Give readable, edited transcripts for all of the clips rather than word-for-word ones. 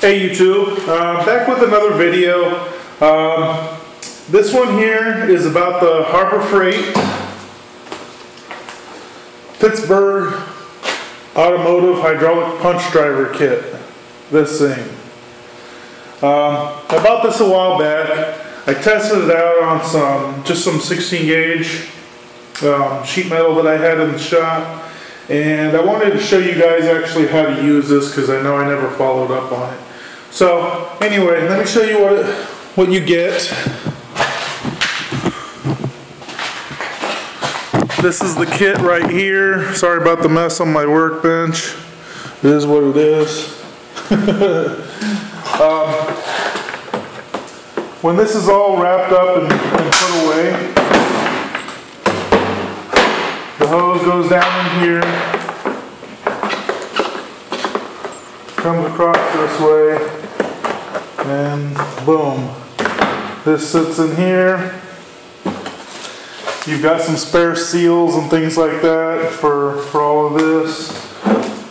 Hey YouTube, back with another video. This one here is about the Harbor Freight Pittsburgh Automotive Hydraulic Punch Driver Kit. This thing. I bought this a while back. I tested it out on some 16 gauge sheet metal that I had in the shop, and I wanted to show you guys actually how to use this because I know I never followed up on it. So anyway, let me show you what you get. This is the kit right here. Sorry about the mess on my workbench. It is what it is. When this is all wrapped up and put away, the hose goes down in here, comes across this way, and boom. This sits in here. You've got some spare seals and things like that for all of this,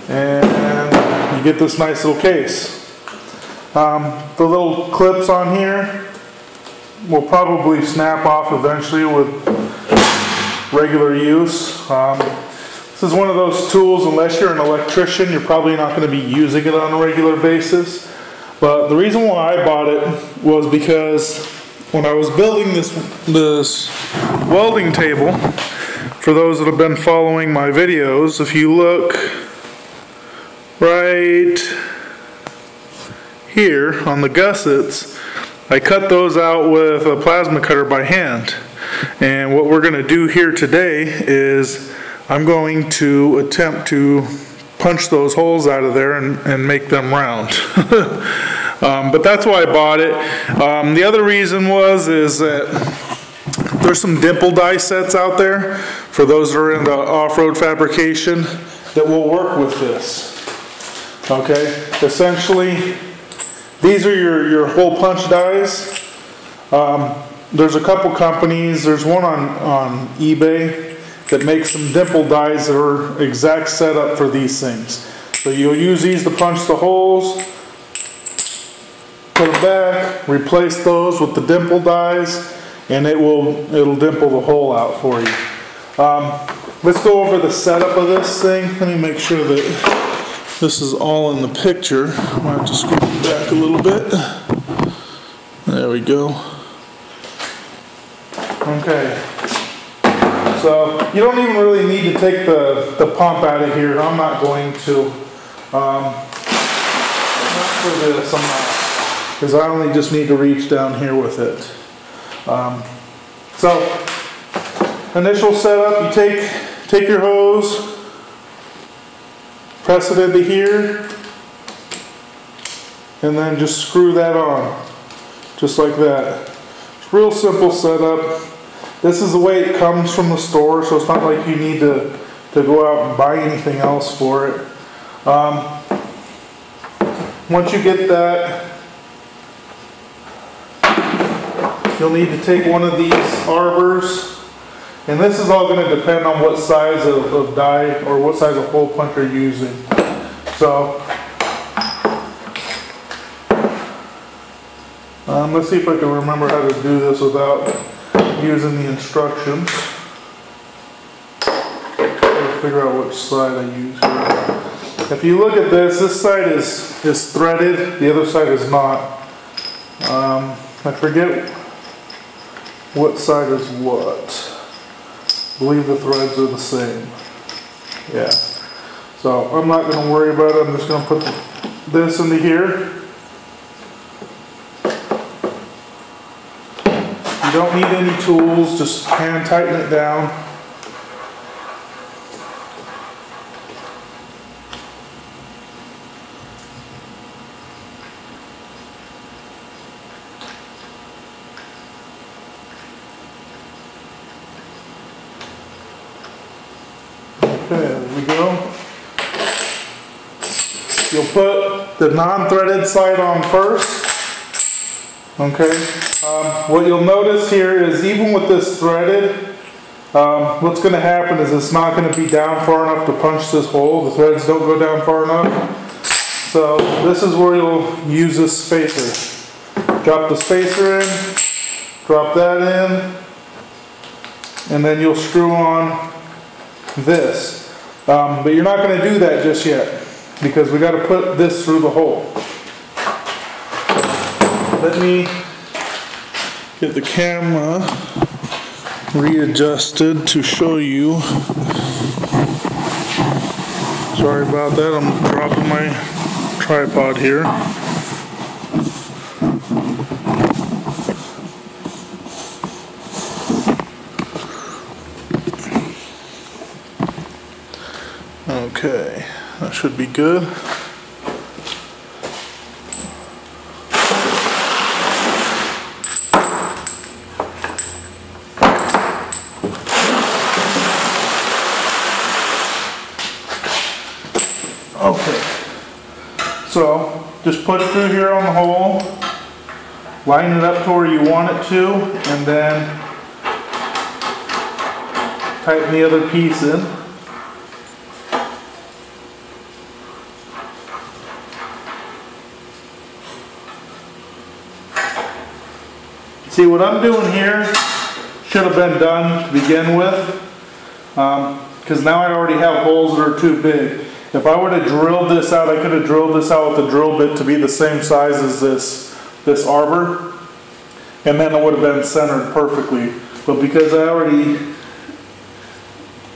and you get this nice little case. The little clips on here will probably snap off eventually with regular use. This is one of those tools, unless you're an electrician, you're probably not going to be using it on a regular basis. But the reason why I bought it was because when I was building this welding table, for those that have been following my videos, if you look right here on the gussets, I cut those out with a plasma cutter by hand. And what we're going to do here today is I'm going to attempt to punch those holes out of there and make them round. But that's why I bought it. The other reason is that there's some dimple die sets out there for those that are into off-road fabrication that will work with this. Okay, essentially these are your hole punch dies. There's a couple companies. There's one on eBay that makes some dimple dies that are exact setup for these things. So you'll use these to punch the holes, put them back, replace those with the dimple dies, and it'll dimple the hole out for you. Let's go over the setup of this thing. Let me make sure that this is all in the picture. I might have to scroll back a little bit. There we go. Okay. So you don't even really need to take the pump out of here. I'm not going to. Not for this, I'm not. Because I only just need to reach down here with it. So initial setup, you take your hose, press it into here, and then just screw that on, just like that. It's real simple setup. This is the way it comes from the store, so it's not like you need to go out and buy anything else for it. Once you get that, you'll need to take one of these arbors, and this is all going to depend on what size of die or what size of hole punch you're using. So let's see if I can remember how to do this without using the instructions. I'll figure out which side I use here. If you look at this side is threaded, the other side is not. I forget what side is what. I believe the threads are the same. Yeah. So I'm not going to worry about it. I'm just going to put this into here. You don't need any tools, just hand tighten it down. Okay, there we go. You'll put the non-threaded side on first. Okay, what you'll notice here is even with this threaded, what's going to happen is it's not going to be down far enough to punch this hole. The threads don't go down far enough. So this is where you'll use this spacer. Drop the spacer in, drop that in, and then you'll screw on this. But you're not going to do that just yet because we got to put this through the hole. Let me get the camera readjusted to show you. Sorry about that, I'm dropping my tripod here. Okay, that should be good. Okay, so just put it through here on the hole, line it up to where you want it to, and then tighten the other piece in. See, what I'm doing here should have been done to begin with, because now I already have holes that are too big. If I would have drilled this out, I could have drilled this out with the drill bit to be the same size as this arbor, and then it would have been centered perfectly. But because I already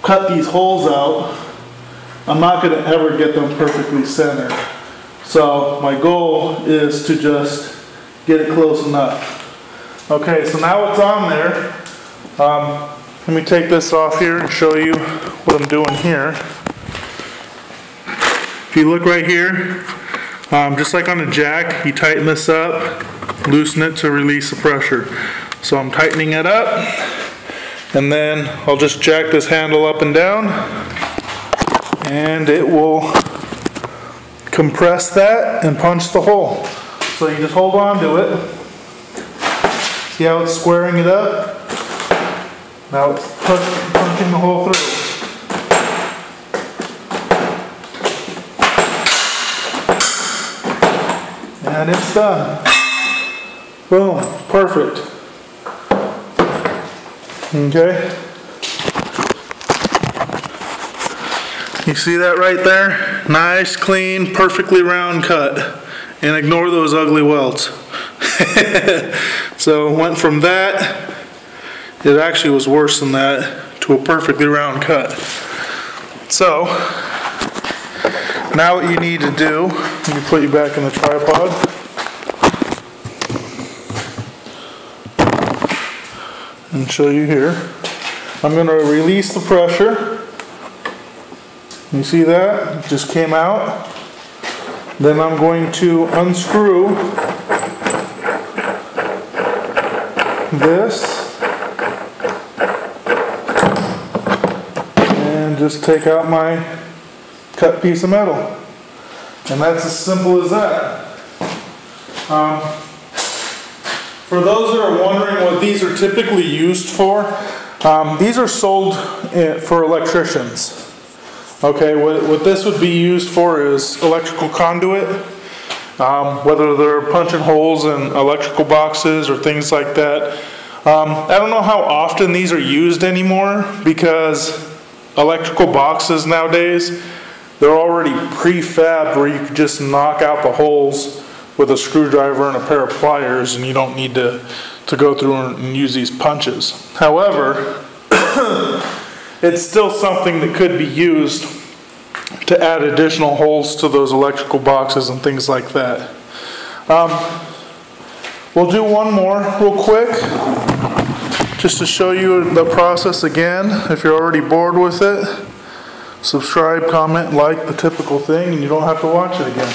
cut these holes out, I'm not going to ever get them perfectly centered. So my goal is to just get it close enough. Okay, so now it's on there. Let me take this off here and show you what I'm doing here. If you look right here, just like on a jack, you tighten this up, loosen it to release the pressure. So I'm tightening it up, and then I'll just jack this handle up and down, and it will compress that and punch the hole. So you just hold on to it. See how it's squaring it up? Now it's punching the hole through. And it's done. Boom, perfect. Okay. You see that right there? Nice, clean, perfectly round cut. And ignore those ugly welts. So it went from that, it actually was worse than that, to a perfectly round cut. So, now what you need to do, let me put you back in the tripod. And show you here. I'm going to release the pressure. You see that? It just came out. Then I'm going to unscrew this and just take out my cut piece of metal. And that's as simple as that. For those that are wondering what these are typically used for, these are sold for electricians. Okay, what this would be used for is electrical conduit, whether they're punching holes in electrical boxes or things like that. I don't know how often these are used anymore because electrical boxes nowadays, they're already prefab where you can just knock out the holes with a screwdriver and a pair of pliers, and you don't need to go through and use these punches. However, it's still something that could be used to add additional holes to those electrical boxes and things like that. We'll do one more real quick, just to show you the process again. If you're already bored with it, subscribe, comment, like, the typical thing, and you don't have to watch it again.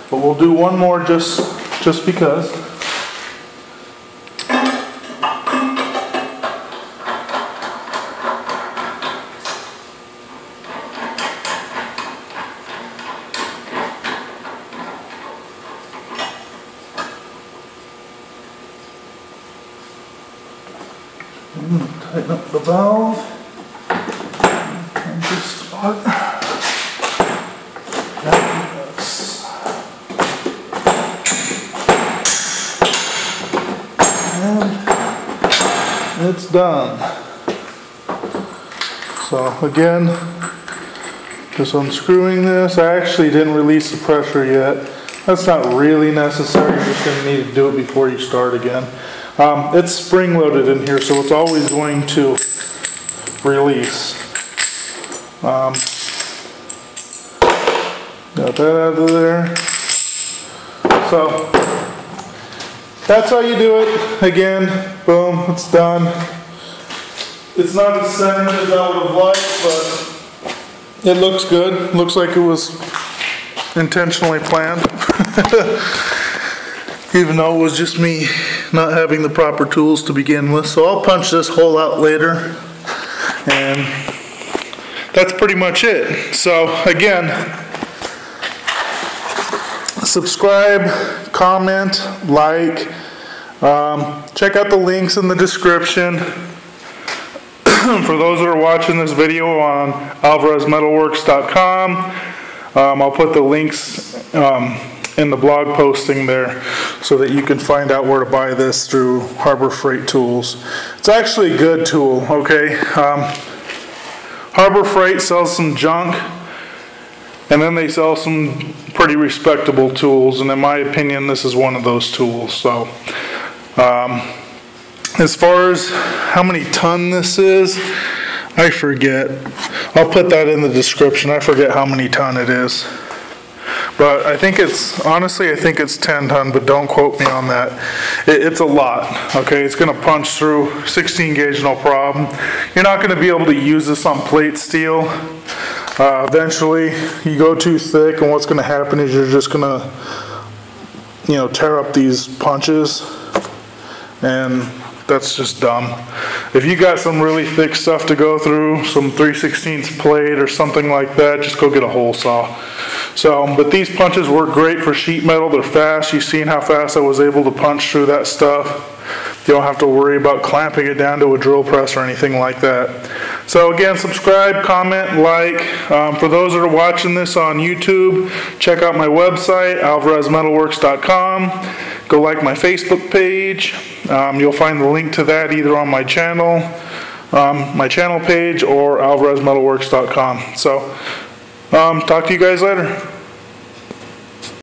But we'll do one more just because. Tighten up the valve and just start. Yes. it's done. So again, just unscrewing this. I actually didn't release the pressure yet. That's not really necessary. You're just going to need to do it before you start again. It's spring loaded in here, so it's always going to release. Got that out of there. So that's how you do it. Again, boom, it's done. It's not as centered as I would have liked, but it looks good. Looks like it was intentionally planned. Even though it was just me not having the proper tools to begin with. So I'll punch this hole out later, and that's pretty much it. So again, subscribe, comment, like, check out the links in the description. For those that are watching this video on alvarezmetalworks.com, I'll put the links in the blog posting there so that you can find out where to buy this through Harbor Freight Tools. It's actually a good tool, okay? Harbor Freight sells some junk, and then they sell some pretty respectable tools, and in my opinion this is one of those tools. So as far as how many ton this is, I forget. I'll put that in the description. I forget how many ton it is. But I think it's, honestly, I think it's 10 ton, but don't quote me on that. It's a lot, okay? It's going to punch through 16 gauge, no problem. You're not going to be able to use this on plate steel. Eventually, you go too thick, and what's going to happen is you're just going to, you know, tear up these punches, and that's just dumb. If you got some really thick stuff to go through, some 3/16 plate or something like that, just go get a hole saw. So, but these punches work great for sheet metal. They're fast. You've seen how fast I was able to punch through that stuff. You don't have to worry about clamping it down to a drill press or anything like that. So again, subscribe, comment, like. For those that are watching this on YouTube, check out my website, alvarezmetalworks.com. Go like my Facebook page. You'll find the link to that either on my channel page, or alvarezmetalworks.com. So, talk to you guys later.